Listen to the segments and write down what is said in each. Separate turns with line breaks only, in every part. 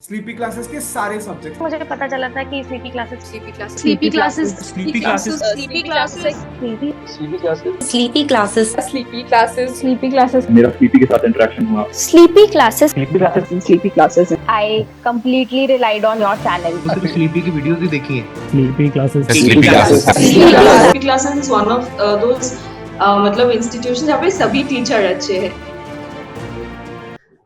Sleepy classes के सारे subject.
मुझे पता चला था कि sleepy classes
sleepy classes sleepy classes
sleepy classes
sleepy classes
sleepy classes
sleepy classes sleepy classes
sleepy classes
मेरा स्लीपी के साथ इंटरेक्शन हुआ।
Sleepy classes
sleepy classes
I completely relied on your channel.
Sleepy की videos भी देखी है।
Sleepy classes
sleepy classes is one of those मतलब institution जहाँ पे सभी टीचर अच्छे हैं।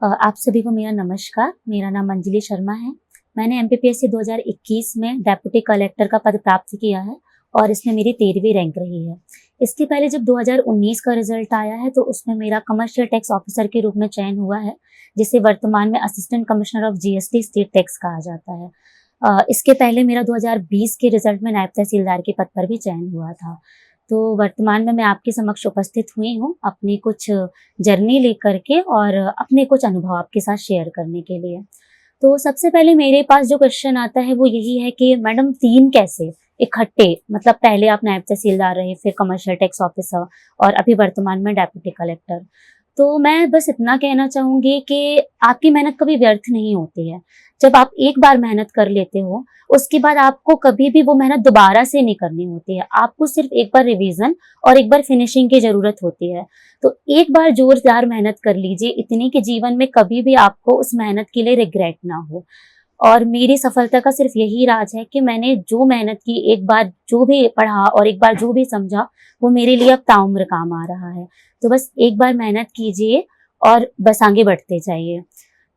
आप सभी को मेरा नमस्कार। मेरा नाम अंजलि शर्मा है। मैंने एमपीपीएससी 2021 में डेप्यूटी कलेक्टर का पद प्राप्त किया है और इसमें मेरी 13वीं रैंक रही है। इसके पहले जब 2019 का रिजल्ट आया है तो उसमें मेरा कमर्शियल टैक्स ऑफिसर के रूप में चयन हुआ है, जिसे वर्तमान में assistant commissioner of GST state tax कहा जाता है। इसके पहले मेरा 2020 के रिजल्ट में नायब तहसीलदार के पद पर भी चयन हुआ था। तो वर्तमान में मैं आपके समक्ष उपस्थित हुई हूँ अपनी कुछ जर्नी लेकर के और अपने कुछ अनुभव आपके साथ शेयर करने के लिए। तो सबसे पहले मेरे पास जो क्वेश्चन आता है वो यही है कि मैडम 3 कैसे इकट्ठे, मतलब पहले आप नायब तहसीलदार रहे, फिर कमर्शियल टैक्स ऑफिसर और अभी वर्तमान में डेप्यूटी कलेक्टर। तो मैं बस इतना कहना चाहूँगी कि आपकी मेहनत कभी व्यर्थ नहीं होती है। जब आप एक बार मेहनत कर लेते हो उसके बाद आपको कभी भी वो मेहनत दोबारा से नहीं करनी होती है। आपको सिर्फ एक बार रिवीजन और एक बार फिनिशिंग की जरूरत होती है। तो एक बार जोरदार मेहनत कर लीजिए, इतनी कि जीवन में कभी भी आपको उस मेहनत के लिए रिग्रेट ना हो। और मेरी सफलता का सिर्फ यही राज है कि मैंने जो मेहनत की, एक बार जो भी पढ़ा और एक बार जो भी समझा, वो मेरे लिए अब ताउम्र काम आ रहा है। तो बस एक बार मेहनत कीजिए और बस आगे बढ़ते जाइए।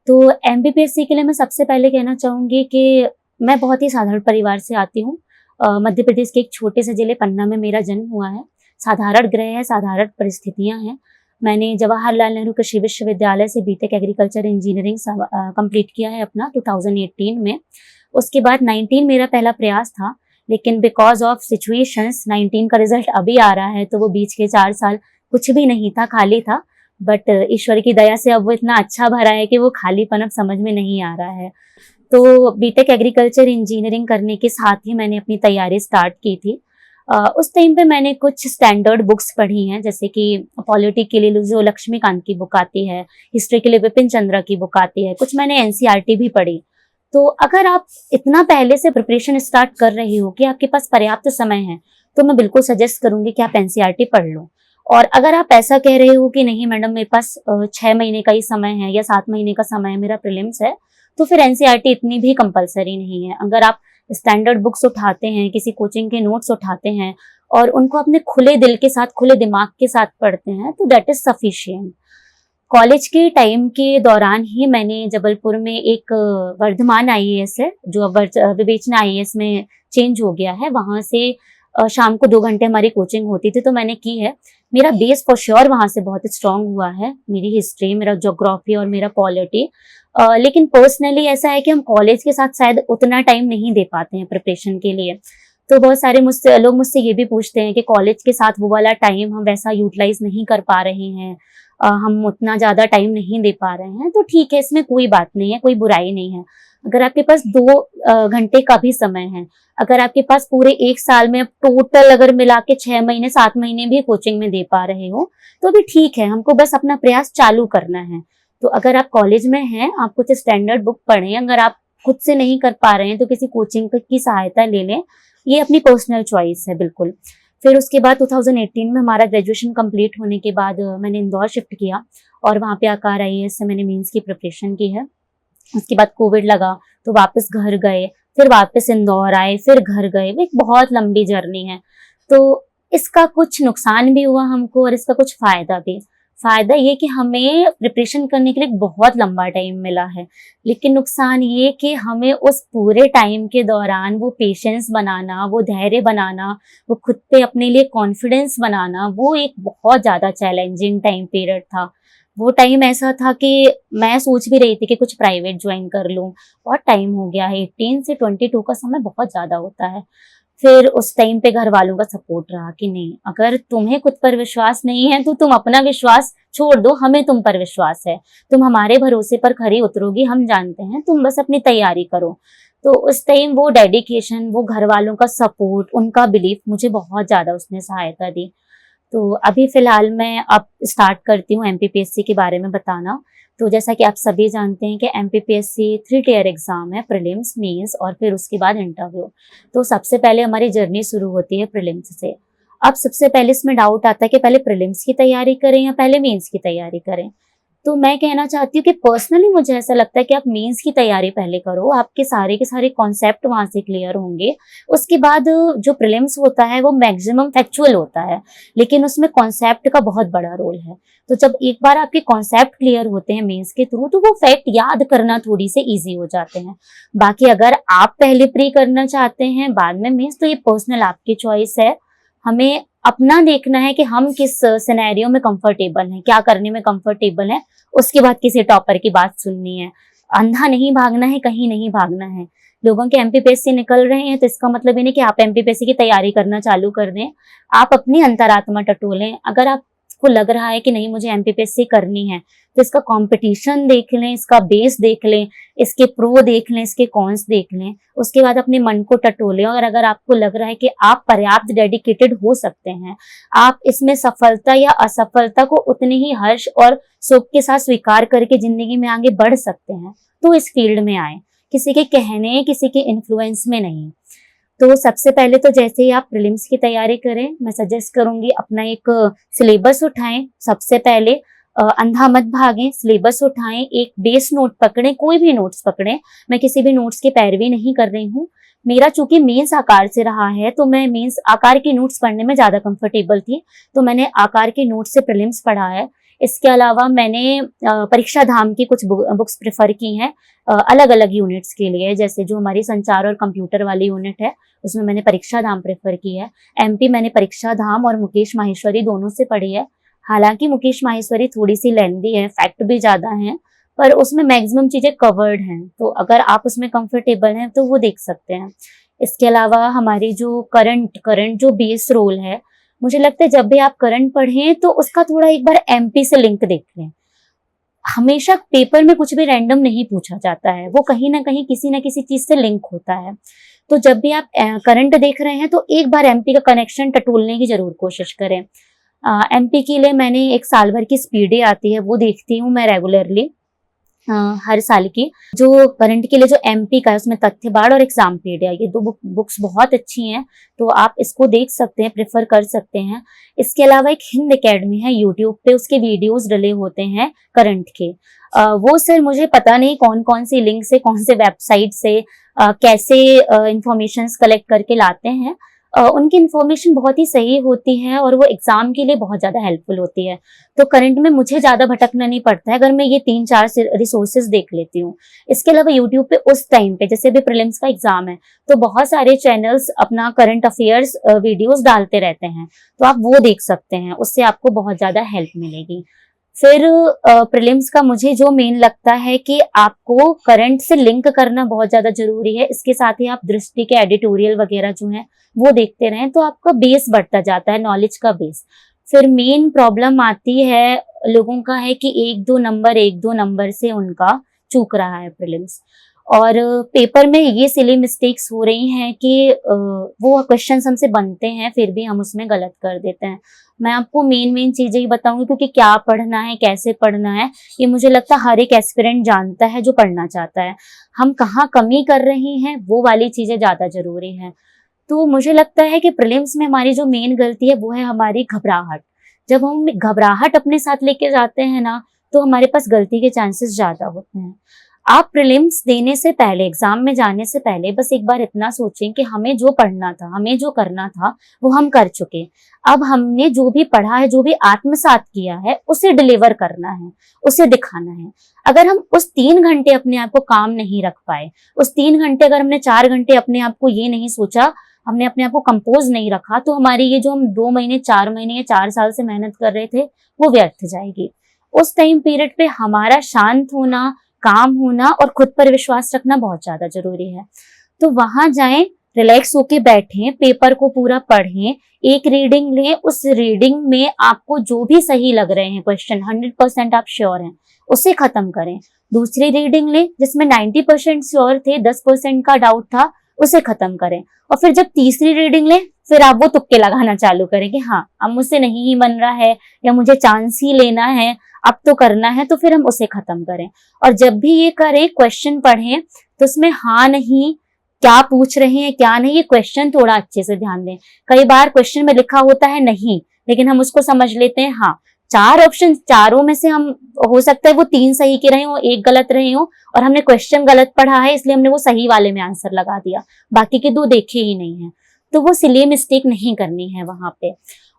तो एमपीपीएससी के लिए मैं सबसे पहले कहना चाहूँगी कि मैं बहुत ही साधारण परिवार से आती हूँ। मध्य प्रदेश के एक छोटे से जिले पन्ना में मेरा जन्म हुआ है। साधारण गृह है, साधारण परिस्थितियाँ हैं। मैंने जवाहरलाल नेहरू कृषि विश्वविद्यालय से बीटेक एग्रीकल्चर इंजीनियरिंग कंप्लीट किया है अपना 2018 में। उसके बाद 19 मेरा पहला प्रयास था, लेकिन बिकॉज ऑफ सिचुएशंस 19 का रिजल्ट अभी आ रहा है, तो वो बीच के 4 साल कुछ भी नहीं था, खाली था। बट ईश्वर की दया से अब वो इतना अच्छा भरा है कि वो खालीपन अब समझ में नहीं आ रहा है। तो बीटेक एग्रीकल्चर इंजीनियरिंग करने के साथ ही मैंने अपनी तैयारी स्टार्ट की थी। उस टाइम पे मैंने कुछ स्टैंडर्ड बुक्स पढ़ी हैं, जैसे कि पॉलिटी के लिए जो लक्ष्मीकांत की बुक आती है, हिस्ट्री के लिए विपिन चंद्रा की बुक आती है, कुछ मैंने एनसीईआरटी भी पढ़ी। तो अगर आप इतना पहले से प्रिपरेशन स्टार्ट कर रही हो कि आपके पास पर्याप्त समय है, तो मैं बिल्कुल सजेस्ट करूंगी कि आप एनसीईआरटी पढ़ लो। और अगर आप ऐसा कह रहे हो कि नहीं मैडम मेरे पास 6 महीने का ही समय है या 7 महीने का समय है, मेरा प्रीलिम्स है, तो फिर एनसीईआरटी इतनी भी कंपलसरी नहीं है। अगर आप स्टैंडर्ड बुक्स उठाते हैं, किसी कोचिंग के नोट्स उठाते हैं और उनको अपने खुले दिल के साथ, खुले दिमाग के साथ पढ़ते हैं, तो दैट इज सफिशिएंट। कॉलेज के टाइम के दौरान ही मैंने जबलपुर में एक वर्धमान आईएएस है, जो अब विवेचना आईएएस में चेंज हो गया है, वहां से शाम को 2 घंटे हमारी कोचिंग होती थी, तो मैंने की है। मेरा बेस फॉर श्योर वहां से बहुत स्ट्रांग हुआ है, मेरी हिस्ट्री, मेरा ज्योग्राफी और मेरा पॉलिटी। लेकिन पर्सनली ऐसा है कि हम कॉलेज के साथ शायद उतना टाइम नहीं दे पाते हैं प्रिपरेशन के लिए। तो बहुत सारे लोग मुझसे ये भी पूछते हैं कि कॉलेज के साथ वो वाला टाइम हम वैसा यूटिलाइज नहीं कर पा रहे हैं, हम उतना ज्यादा टाइम नहीं दे पा रहे हैं। तो ठीक है, इसमें कोई बात नहीं है, कोई बुराई नहीं है। अगर आपके पास 2 घंटे का भी समय है, अगर आपके पास पूरे 1 साल में टोटल अगर मिला के 6 महीने 7 महीने भी कोचिंग में दे पा रहे हो, तो भी ठीक है। हमको बस अपना प्रयास चालू करना है। तो अगर आप कॉलेज में हैं, आप कुछ स्टैंडर्ड बुक पढ़ें। अगर आप खुद से नहीं कर पा रहे हैं तो किसी कोचिंग की सहायता ले लें, ये अपनी पर्सनल चॉइस है बिल्कुल। फिर उसके बाद 2018 में हमारा ग्रेजुएशन कंप्लीट होने के बाद मैंने इंदौर शिफ्ट किया और वहाँ पे आकार आईएएस से मैंने मेंस की प्रिपरेशन की है। उसके बाद कोविड लगा तो वापस घर गए, फिर वापस इंदौर आए, फिर घर गए। वो एक बहुत लंबी जर्नी है। तो इसका कुछ नुकसान भी हुआ हमको और इसका कुछ फायदा भी। फायदा ये कि हमें प्रिपरेशन करने के लिए बहुत लंबा टाइम मिला है, लेकिन नुकसान ये कि हमें उस पूरे टाइम के दौरान वो पेशेंस बनाना, वो धैर्य बनाना, वो खुद पे अपने लिए कॉन्फिडेंस बनाना, वो एक बहुत ज्यादा चैलेंजिंग टाइम पीरियड था। वो टाइम ऐसा था कि मैं सोच भी रही थी कि कुछ प्राइवेट ज्वाइन कर लूं। बहुत टाइम हो गया है, 18 से 22 का समय बहुत ज्यादा होता है। फिर उस टाइम पे घर वालों का सपोर्ट रहा कि नहीं, अगर तुम्हें खुद पर विश्वास नहीं है तो तुम अपना विश्वास छोड़ दो, हमें तुम पर विश्वास है, तुम हमारे भरोसे पर खरी उतरोगी, हम जानते हैं, तुम बस अपनी तैयारी करो। तो उस टाइम वो डेडिकेशन, वो घर वालों का सपोर्ट, उनका बिलीफ, मुझे बहुत ज्यादा उसने सहायता दी। तो अभी फिलहाल मैं अब स्टार्ट करती हूँ एमपीपीएससी के बारे में बताना। तो जैसा कि आप सभी जानते हैं कि एमपीपीएससी 3 टियर एग्जाम है, प्रीलिम्स, मेंस और फिर उसके बाद इंटरव्यू। तो सबसे पहले हमारी जर्नी शुरू होती है प्रीलिम्स से। अब सबसे पहले इसमें डाउट आता है कि पहले प्रीलिम्स की तैयारी करें या पहले मेंस की तैयारी करें। तो मैं कहना चाहती हूँ कि पर्सनली मुझे ऐसा लगता है कि आप मेंस की तैयारी पहले करो, आपके सारे के सारे कॉन्सेप्ट वहां से क्लियर होंगे। उसके बाद जो प्रीलिम्स होता है वो मैक्सिमम फैक्चुअल होता है, लेकिन उसमें कॉन्सेप्ट का बहुत बड़ा रोल है। तो जब एक बार आपके कॉन्सेप्ट क्लियर होते हैं मेंस के थ्रू, तो वो फैक्ट याद करना थोड़ी से ईजी हो जाते हैं। बाकी अगर आप पहले प्री करना चाहते हैं बाद में मेंस, तो ये पर्सनल आपकी चॉइस है। हमें अपना देखना है कि हम किस सिनेरियो में कंफर्टेबल हैं, क्या करने में कंफर्टेबल हैं, उसके बाद किसी टॉपर की बात सुननी है। अंधा नहीं भागना है, कहीं नहीं भागना है। लोगों के एमपीपीएससी निकल रहे हैं तो इसका मतलब ये नहीं कि आप एमपीपीएससी की तैयारी करना चालू कर दें। आप अपनी अंतरात्मा टटोलें। अगर आपको लग रहा है कि नहीं मुझे एमपीपीएससी करनी है, तो इसका कंपटीशन देख लें, इसका बेस देख लें, इसके प्रो देख लें, इसके कॉन्स देख लें। उसके बाद अपने मन को टटोलें। और अगर आपको लग रहा है कि आप पर्याप्त डेडिकेटेड हो सकते हैं, आप इसमें सफलता या असफलता को उतने ही हर्ष और सुख के साथ स्वीकार करके जिंदगी में आगे बढ़ सकते हैं, तो इस फील्ड में आए, किसी के कहने, किसी के इन्फ्लुएंस में नहीं। तो सबसे पहले तो जैसे ही आप प्रीलिम्स की तैयारी करें, मैं सजेस्ट करूंगी अपना एक सिलेबस उठाएं। सबसे पहले अंधा मत भागें, सिलेबस उठाएं, एक बेस नोट पकड़ें, कोई भी नोट्स पकड़ें। मैं किसी भी नोट्स की पैरवी नहीं कर रही हूँ। मेरा चूंकि मेंस आकार से रहा है, तो मैं मेंस आकार के नोट्स पढ़ने में ज्यादा कंफर्टेबल थी, तो मैंने आकार के नोट्स से प्रीलिम्स पढ़ा है। इसके अलावा मैंने परीक्षा धाम की कुछ बुक्स प्रेफर की हैं अलग अलग यूनिट्स के लिए। जैसे जो हमारी संचार और कंप्यूटर वाली यूनिट है, उसमें मैंने परीक्षा धाम प्रेफर की है। एमपी मैंने परीक्षा धाम और मुकेश माहेश्वरी दोनों से पढ़ी है। हालांकि मुकेश माहेश्वरी थोड़ी सी लेंथी है, फैक्ट भी ज्यादा हैं, पर उसमें मैक्सिमम चीजें कवर्ड हैं। तो अगर आप उसमें कंफर्टेबल हैं तो वो देख सकते हैं। इसके अलावा हमारी जो करंट जो बेस रोल है, मुझे लगता है जब भी आप करंट पढ़ें तो उसका थोड़ा एक बार एमपी से लिंक देख लें। हमेशा पेपर में कुछ भी रैंडम नहीं पूछा जाता है, वो कहीं ना कहीं किसी ना किसी चीज से लिंक होता है। तो जब भी आप करंट देख रहे हैं तो एक बार एमपी का कनेक्शन टटोलने की जरूर कोशिश करें। एमपी के लिए मैंने एक साल भर की स्पीडें आती है, वो देखती हूँ मैं रेगुलरली हर साल की। जो करंट के लिए जो एमपी का है उसमें तथ्य बाढ़ और एग्जामपीडिया, ये दो बुक्स बहुत अच्छी हैं, तो आप इसको देख सकते हैं, प्रेफर कर सकते हैं। इसके अलावा एक हिंद एकेडमी है यूट्यूब पे, उसके वीडियोस डले होते हैं करंट के। वो सर मुझे पता नहीं कौन कौन सी लिंक से, कौन से वेबसाइट से कैसे इंफॉर्मेशन कलेक्ट करके लाते हैं। उनकी इन्फॉर्मेशन बहुत ही सही होती है और वो एग्जाम के लिए बहुत ज्यादा हेल्पफुल होती है। तो करंट में मुझे ज्यादा भटकना नहीं पड़ता है अगर मैं ये 3-4 रिसोर्सेज देख लेती हूँ। इसके अलावा यूट्यूब पे उस टाइम पे, जैसे अभी प्रीलिम्स का एग्जाम है, तो बहुत सारे चैनल्स अपना करंट अफेयर्स वीडियोस डालते रहते हैं, तो आप वो देख सकते हैं, उससे आपको बहुत ज्यादा हेल्प मिलेगी। फिर प्रीलिम्स का मुझे जो मेन लगता है कि आपको करंट से लिंक करना बहुत ज्यादा जरूरी है। इसके साथ ही आप दृष्टि के एडिटोरियल वगैरह जो हैं वो देखते रहें, तो आपका बेस बढ़ता जाता है, नॉलेज का बेस। फिर मेन प्रॉब्लम आती है लोगों का है कि 1-2 नंबर से उनका चूक रहा है प्रीलिम्स, और पेपर में ये सिली मिस्टेक्स हो रही हैं कि वो क्वेश्चंस हमसे बनते हैं फिर भी हम उसमें गलत कर देते हैं। मैं आपको मेन चीजें ही बताऊंगी, क्योंकि क्या पढ़ना है, कैसे पढ़ना है, ये मुझे लगता है हर एक एस्पिरेंट जानता है जो पढ़ना चाहता है। हम कहाँ कमी कर रहे हैं, वो वाली चीजें ज्यादा जरूरी है। तो मुझे लगता है कि प्रीलिम्स में हमारी जो मेन गलती है वो है हमारी घबराहट। जब हम घबराहट अपने साथ लेके जाते हैं ना, तो हमारे पास गलती के चांसेस ज्यादा होते हैं। आप प्रीलिम्स देने से पहले, एग्जाम में जाने से पहले बस एक बार इतना सोचें कि हमें जो पढ़ना था, हमें जो करना था, वो हम कर चुके। अब हमने जो भी पढ़ा है, जो भी आत्मसात किया है, उसे डिलीवर करना है, उसे दिखाना है। अगर हम उस 3 घंटे अपने आप को काम नहीं रख पाए, उस 3 घंटे अगर हमने 4 घंटे अपने आप को ये नहीं सोचा, हमने अपने आप को कंपोज नहीं रखा, तो हमारी ये जो हम 2 महीने, 4 महीने या 4 साल से मेहनत कर रहे थे, वो व्यर्थ जाएगी। उस टाइम पीरियड पे हमारा शांत होना, काम होना और खुद पर विश्वास रखना बहुत ज्यादा जरूरी है। तो वहां जाएं, रिलैक्स होके बैठें, पेपर को पूरा पढ़ें, एक रीडिंग लें, उस रीडिंग में आपको जो भी सही लग रहे हैं क्वेश्चन, 100% आप श्योर हैं, उसे खत्म करें। दूसरी रीडिंग लें जिसमें 90% श्योर थे, 10% का डाउट था, उसे खत्म करें। और फिर जब तीसरी रीडिंग लें, फिर आप वो तुक्के लगाना चालू करें कि हाँ अब मुझसे नहीं ही बन रहा है या मुझे चांस ही लेना है, अब तो करना है, तो फिर हम उसे खत्म करें। और जब भी ये करें, क्वेश्चन पढ़ें तो उसमें हाँ नहीं, क्या पूछ रहे हैं क्या नहीं, ये क्वेश्चन थोड़ा अच्छे से ध्यान दें। कई बार क्वेश्चन में लिखा होता है नहीं, लेकिन हम उसको समझ लेते हैं हाँ। 4 ऑप्शन, चारों में से हम हो सकता है वो 3 सही के रहे हो, 1 गलत रहे हो, और हमने क्वेश्चन गलत पढ़ा है इसलिए हमने वो सही वाले में आंसर लगा दिया, बाकी के 2 देखे ही नहीं है। तो वो सिली मिस्टेक नहीं करनी है वहां पे।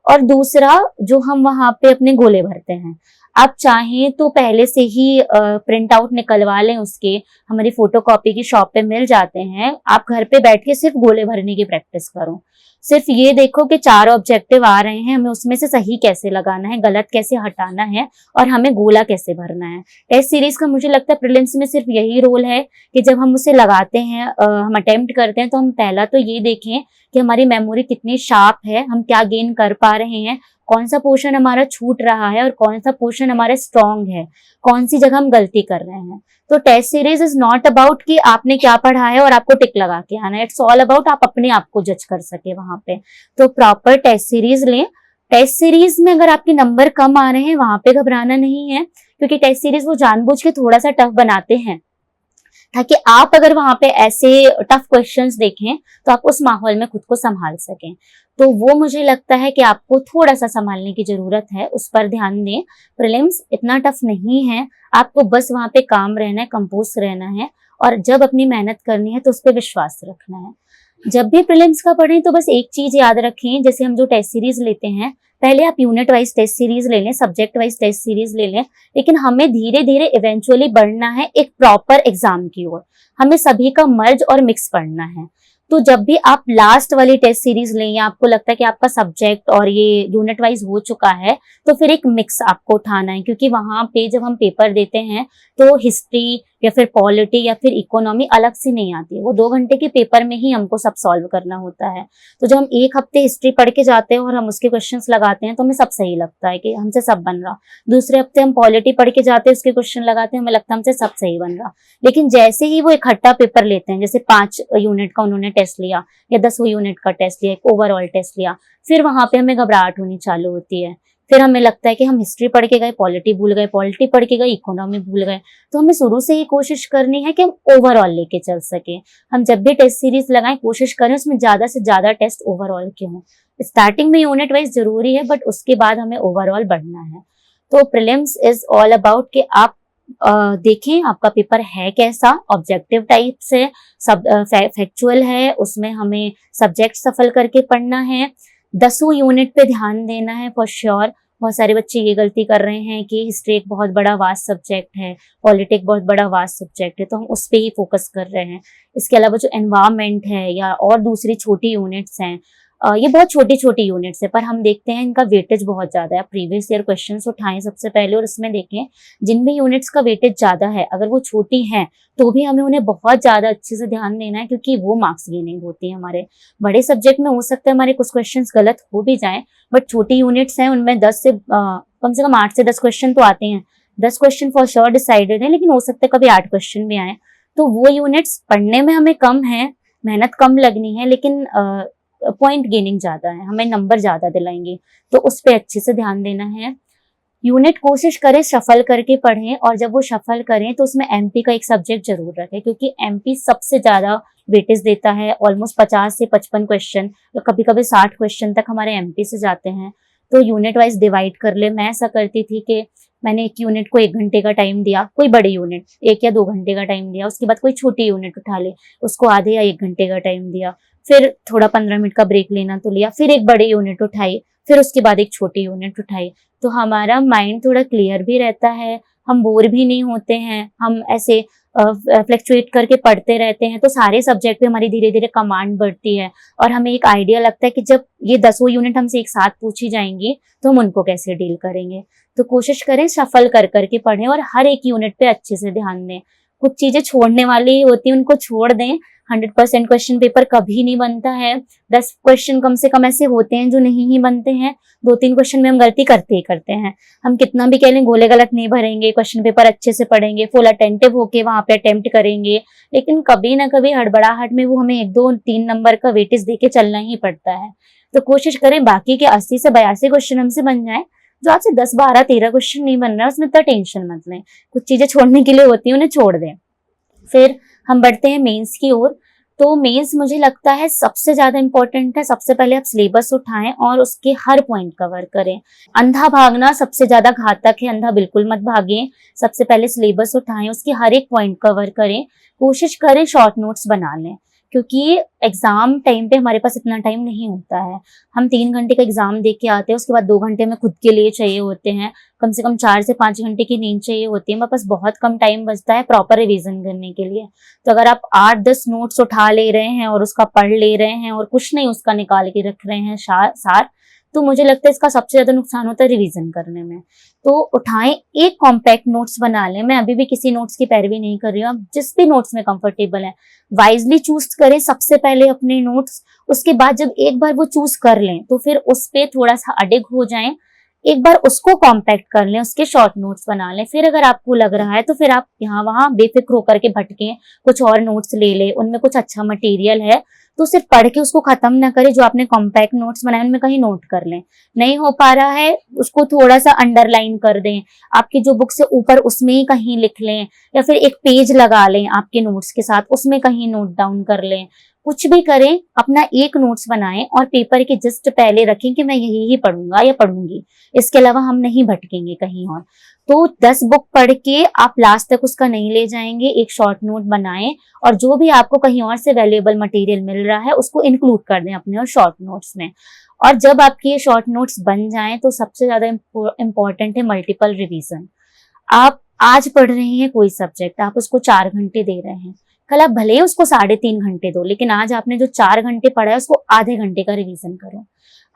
और दूसरा, जो हम वहां पे अपने गोले भरते हैं, आप चाहें तो पहले से ही प्रिंट आउट निकलवा लें, उसके हमारी फोटोकॉपी की शॉप पे मिल जाते हैं। आप घर पे बैठ के सिर्फ गोले भरने की प्रैक्टिस करो। सिर्फ ये देखो कि 4 ऑब्जेक्टिव आ रहे हैं, हमें उसमें से सही कैसे लगाना है, गलत कैसे हटाना है, और हमें गोला कैसे भरना है। टेस्ट सीरीज का मुझे लगता है प्रीलिम्स में सिर्फ यही रोल है कि जब हम उसे लगाते हैं, हम अटेम्प्ट करते हैं, तो हम पहला तो ये देखें कि हमारी मेमोरी कितनी शार्प है, हम क्या गेन कर पा रहे हैं, कौन सा पोर्शन हमारा छूट रहा है और कौन सा पोर्शन हमारा स्ट्रॉन्ग है, कौन सी जगह हम गलती कर रहे हैं। तो test series is not about कि आपने क्या पढ़ा है और आपको टिक लगा के आना है, इट्स ऑल अबाउट आप अपने आप को जज कर सके वहां पे। तो प्रॉपर टेस्ट सीरीज लें। टेस्ट सीरीज में अगर आपके नंबर कम आ रहे हैं, वहां पे घबराना नहीं है, क्योंकि टेस्ट सीरीज वो जानबूझ के थोड़ा सा टफ बनाते हैं ताकि आप अगर वहां पे ऐसे टफ क्वेश्चंस देखें तो आप उस माहौल में खुद को संभाल सकें। तो वो मुझे लगता है कि आपको थोड़ा सा संभालने की जरूरत है, उस पर ध्यान दें। प्रीलिम्स इतना टफ नहीं है, आपको बस वहां पे काम रहना है, कंपोज रहना है, और जब अपनी मेहनत करनी है तो उस पर विश्वास रखना है। जब भी प्रीलिम्स का पढ़ें तो बस एक चीज याद रखें, जैसे हम जो टेस्ट सीरीज लेते हैं, पहले आप यूनिट वाइज टेस्ट सीरीज ले लें, सब्जेक्ट वाइज टेस्ट सीरीज ले लें, लेकिन हमें धीरे धीरे इवेंचुअली बढ़ना है एक प्रॉपर एग्जाम की ओर। हमें सभी का मर्ज और मिक्स पढ़ना है। तो जब भी आप लास्ट वाली टेस्ट सीरीज लें या आपको लगता है कि आपका सब्जेक्ट और ये यूनिट वाइज हो चुका है, तो फिर एक मिक्स आपको उठाना है, क्योंकि वहां पे जब हम पेपर देते हैं तो हिस्ट्री या फिर पॉलिटी या फिर इकोनॉमी अलग से नहीं आती है, वो 2 घंटे के पेपर में ही हमको सब सॉल्व करना होता है। तो जब हम 1 हफ्ते हिस्ट्री पढ़ के जाते हैं और हम उसके क्वेश्चंस लगाते हैं तो हमें सब सही लगता है कि हमसे सब बन रहा। दूसरे हफ्ते हम पॉलिटी पढ़ के जाते हैं, उसके क्वेश्चन लगाते हैं, हमें लगता है हमसे सब सही बन रहा। लेकिन जैसे ही वो इकट्ठा पेपर लेते हैं, जैसे 5 यूनिट का उन्होंने टेस्ट लिया या 10 यूनिट का टेस्ट लिया, एक ओवरऑल टेस्ट लिया, फिर वहां पे हमें घबराहट होनी चालू होती है। फिर हमें लगता है कि हम हिस्ट्री पढ़ के गए, पॉलिटी भूल गए, पॉलिटी पढ़ के गए, इकोनॉमी भूल गए। तो हमें शुरू से ही कोशिश करनी है कि हम ओवरऑल लेके चल सके। हम जब भी टेस्ट सीरीज लगाएं, कोशिश करें उसमें ज्यादा से ज्यादा टेस्ट ओवरऑल के हों। स्टार्टिंग में यूनिट वाइज जरूरी है, बट उसके बाद हमें ओवरऑल बढ़ना है। तो प्रीलिम्स इज ऑल अबाउट कि आप देखें आपका पेपर है कैसा, ऑब्जेक्टिव टाइप से, सब फैक्चुअल है, उसमें हमें सब्जेक्ट सफल करके पढ़ना है, 10 यूनिट पे ध्यान देना है फॉर श्योर। बहुत सारे बच्चे ये गलती कर रहे हैं कि हिस्ट्री एक बहुत बड़ा वास्ट सब्जेक्ट है, पॉलिटिक्स बहुत बड़ा वास्ट सब्जेक्ट है, तो हम उस पे ही फोकस कर रहे हैं। इसके अलावा जो एनवायरमेंट है या और दूसरी छोटी यूनिट्स हैं, ये बहुत छोटी छोटी यूनिट्स है, पर हम देखते हैं इनका वेटेज बहुत ज्यादा है। प्रीवियस ईयर क्वेश्चंस उठाएं सबसे पहले और इसमें देखें जिनमें यूनिट्स का वेटेज ज्यादा है, अगर वो छोटी हैं तो भी हमें उन्हें बहुत ज्यादा अच्छे से ध्यान देना है, क्योंकि वो मार्क्स गेनिंग होती है। हमारे बड़े सब्जेक्ट में हो सकता है हमारे कुछ क्वेश्चंस गलत हो भी जाएं, बट छोटी यूनिट्स हैं, उनमें 10 से कम से कम 8 से 10 क्वेश्चन तो आते हैं। 10 क्वेश्चन फॉर श्योर डिसाइडेड है, लेकिन हो सकता है कभी 8 क्वेश्चन भी आए। तो वो यूनिट्स पढ़ने में हमें कम है, मेहनत कम लगनी है, लेकिन पॉइंट गेनिंग ज्यादा है, हमें नंबर ज्यादा दिलाएंगे, तो उस पर अच्छे से ध्यान देना है। यूनिट कोशिश करें शफल करके पढ़ें, और जब वो शफल करें तो उसमें एमपी का एक सब्जेक्ट जरूर रखें, क्योंकि एमपी सबसे ज्यादा वेटेज देता है। ऑलमोस्ट 50 से 55 क्वेश्चन, कभी कभी 60 क्वेश्चन तक हमारे एमपी से जाते हैं। तो यूनिट वाइज डिवाइड कर ले। मैं ऐसा करती थी कि मैंने एक यूनिट को 1 घंटे का टाइम दिया, कोई बड़ी यूनिट 1 या 2 घंटे का टाइम दिया, उसके बाद कोई छोटी यूनिट उठा ले, उसको आधे या 1 घंटे का टाइम दिया, फिर थोड़ा 15 मिनट का ब्रेक लेना तो लिया, फिर एक बड़ी यूनिट उठाई, फिर उसके बाद एक छोटी यूनिट उठाई। तो हमारा माइंड थोड़ा क्लियर भी रहता है, हम बोर भी नहीं होते हैं, हम ऐसे फ्लक्चुएट करके पढ़ते रहते हैं। तो सारे सब्जेक्ट पे हमारी धीरे धीरे कमांड बढ़ती है, और हमें एक आइडिया लगता है कि जब ये 10 यूनिट हमसे एक साथ पूछी जाएंगी तो हम उनको कैसे डील करेंगे। तो कोशिश करें सफल कर करके पढ़ें और हर एक यूनिट पे अच्छे से ध्यान दें। कुछ चीजें छोड़ने वाली होती हैं, उनको छोड़ दें। 100% क्वेश्चन पेपर कभी नहीं बनता है। 10 क्वेश्चन कम से कम ऐसे होते हैं जो नहीं ही बनते हैं। 2-3 क्वेश्चन में हम गलती करते ही करते हैं। हम कितना भी कह लें गोले गलत नहीं भरेंगे, क्वेश्चन पेपर अच्छे से पढ़ेंगे, फुल अटेंटिव होके वहां पे अटेम्प्ट करेंगे, लेकिन कभी ना कभी हड़बड़ाहट में वो हमें 1-2-3 नंबर का वेटेज देके चलना ही पड़ता है। तो कोशिश करें बाकी के 80 से 82 क्वेश्चन हमसे बन जाए। जो आपसे 10, 12, 13 क्वेश्चन नहीं बन रहा है उसमें इतना टेंशन मत लें। कुछ चीजें छोड़ने के लिए होती है, उन्हें छोड़ दें। फिर हम बढ़ते हैं मेंस की ओर। तो मेंस मुझे लगता है सबसे ज्यादा इंपॉर्टेंट है। सबसे पहले आप सिलेबस उठाएं और उसके हर पॉइंट कवर करें। अंधा भागना सबसे ज्यादा घातक है, अंधा बिल्कुल मत भागें। सबसे पहले सिलेबस उठाएं, उसके हर एक पॉइंट कवर करें। कोशिश करें शॉर्ट नोट्स बना लें, क्योंकि एग्जाम टाइम पे हमारे पास इतना टाइम नहीं होता है। हम 3 घंटे का एग्जाम दे के आते हैं, उसके बाद 2 घंटे में खुद के लिए चाहिए होते हैं, कम से कम 4 से 5 घंटे की नींद चाहिए होती है। हमारे पास बहुत कम टाइम बचता है प्रॉपर रिवीजन करने के लिए। तो अगर आप 8-10 नोट्स उठा ले रहे हैं और उसका पढ़ ले रहे हैं और कुछ नहीं उसका निकाल के रख रहे हैं सार, तो मुझे लगता है इसका सबसे ज्यादा नुकसान होता है रिवीजन करने में। तो उठाएं, एक कॉम्पैक्ट नोट्स बना लें। मैं अभी भी किसी नोट्स की पैरवी नहीं कर रही हूँ, आप जिस भी नोट्स में कंफर्टेबल है वाइजली चूज करें सबसे पहले अपने नोट्स। उसके बाद जब एक बार वो चूज कर लें तो फिर उस पे थोड़ा सा अडिग हो जाएं, एक बार उसको कॉम्पैक्ट कर लें, उसके शॉर्ट नोट्स बना लें। फिर अगर आपको लग रहा है तो फिर आप यहाँ वहां बेफिक्र होकर के भटकें, कुछ और नोट्स ले लें, उनमें कुछ अच्छा मटेरियल है तो सिर्फ पढ़ के उसको खत्म ना करें। जो आपने कॉम्पैक्ट नोट्स बनाए उनमें कहीं नोट कर लें। नहीं हो पा रहा है उसको थोड़ा सा अंडरलाइन कर दें, आपकी जो बुक से ऊपर उसमें ही कहीं लिख लें, या फिर एक पेज लगा लें आपके नोट्स के साथ, उसमें कहीं नोट डाउन कर लें। कुछ भी करें, अपना एक नोट्स बनाएं और पेपर के जस्ट पहले रखें कि मैं यही ही पढ़ूंगा या पढ़ूंगी, इसके अलावा हम नहीं भटकेंगे कहीं और। तो 10 बुक पढ़ के आप लास्ट तक उसका नहीं ले जाएंगे। एक शॉर्ट नोट बनाएं और जो भी आपको कहीं और से वैल्यूएबल मटेरियल मिल रहा है उसको इंक्लूड कर दें अपने और शॉर्ट नोट्स में। और जब आपके ये शॉर्ट नोट्स बन जाएं तो सबसे ज्यादा इंपॉर्टेंट है मल्टीपल रिवीजन। आप आज पढ़ रहे हैं कोई सब्जेक्ट, आप उसको 4 घंटे दे रहे हैं, कल आप भले ही उसको 3.5 घंटे दो, लेकिन आज आपने जो 4 घंटे पढ़ा है उसको आधे घंटे का रिवीजन करो।